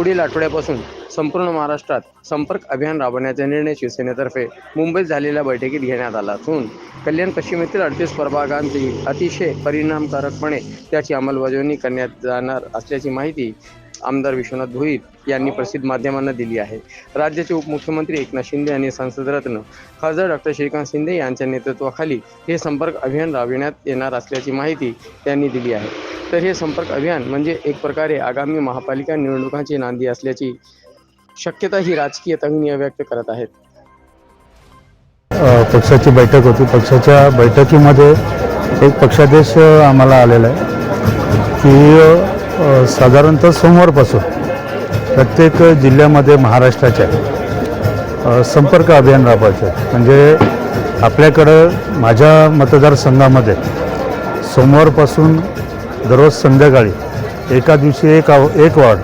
पुढील आठवड्यापासून संपूर्ण महाराष्ट्रात संपर्क अभियान राबवण्याचा निर्णय शिवसेनेतर्फे मुंबईत झालेल्या बैठकीत घेण्यात आला असून कल्याण पश्चिमेतील 38 प्रभागांची अतिशय परिणामकारकपणे त्याची अंमलबजावणी करण्यात जाणार असल्याची माहिती आमदार विश्वनाथ भोईर यांनी प्रसिद्ध माध्यमांना दिली आहे। राज्याचे उपमुख्यमंत्री एकनाथ शिंदे आणि संसदरत्न खासदार डॉक्टर श्रीकांत शिंदे यांच्या नेतृत्वाखाली हे संपर्क अभियान राबविण्यात येणार असल्याची माहिती त्यांनी दिली आहे। तर हे संपर्क अभियान म्हणजे एक प्रकारे आगामी महापालिका निवडणुकांची नांदी असल्याची शक्यता ही राजकीय तज्ञ व्यक्त करत आहेत। पक्षाची बैठक होती। पक्षाच्या बैठकीमध्ये एक पक्षादेश आम्हाला आलेला आहे की साधारणतः सोमवारपासून प्रत्येक जिल्ह्यामध्ये महाराष्ट्राच्या संपर्क अभियान राबवायचं आहे। म्हणजे आपल्याकडं माझ्या मतदारसंघामध्ये सोमवारपासून दररोज संध्याकाळी एका दिवशी एक वार्ड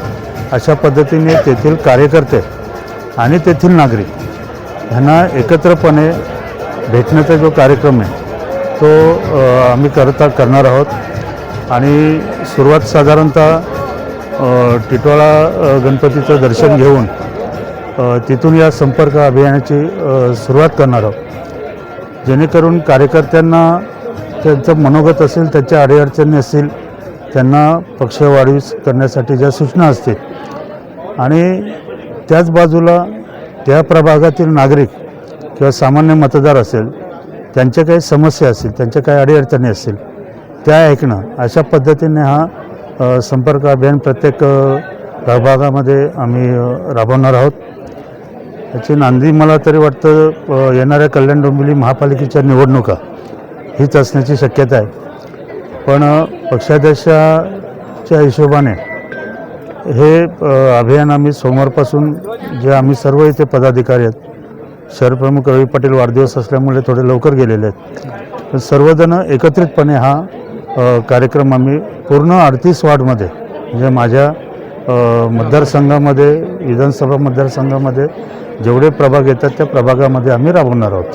अशा पद्धतीने तेथील कार्यकर्ते आणि तेथील नागरिक यांना एकत्रपणे भेटण्याचा जो कार्यक्रम आहे तो आम्ही करणार आहोत। आणि सुरुवात साधारणतः टिटवाळा गणपतीचं दर्शन घेऊन तिथून या संपर्क अभियानाची सुरुवात करणार आहोत, जेणेकरून कार्यकर्त्यांना त्यांचं मनोगत असेल, त्यांच्या अडीअडचणी असतील, त्यांना पक्ष वाढीस करण्यासाठी ज्या सूचना असतील आणि त्याच बाजूला त्या प्रभागातील नागरिक किंवा सामान्य मतदार असेल, त्यांच्या काही समस्या असतील, त्यांच्या काही अडीअडचणी असतील त्या ऐकणं, अशा पद्धतीने हा संपर्क अभियान प्रत्येक प्रभागामध्ये आम्ही राबवणार आहोत। याची नांदी मला तरी वाटतं येणाऱ्या कल्याण डोंबिवली महापालिकेच्या निवडणुका हीच असण्याची शक्यता आहे। पण पक्षाध्यक्षाच्या हिशोबाने हे अभियान आम्ही सोमवारपासून जे आम्ही सर्व इथे पदाधिकारी आहेत, शहरप्रमुख रवी पाटील वाढदिवस असल्यामुळे थोडे लवकर गेलेले आहेत, सर्वजण एकत्रितपणे हा कार्यक्रम आम्ही पूर्ण 38 वार्डमध्ये म्हणजे माझ्या मतदारसंघामध्ये, विधानसभा मतदारसंघामध्ये जेवढे प्रभाग येतात त्या प्रभागामध्ये आम्ही राबवणार आहोत।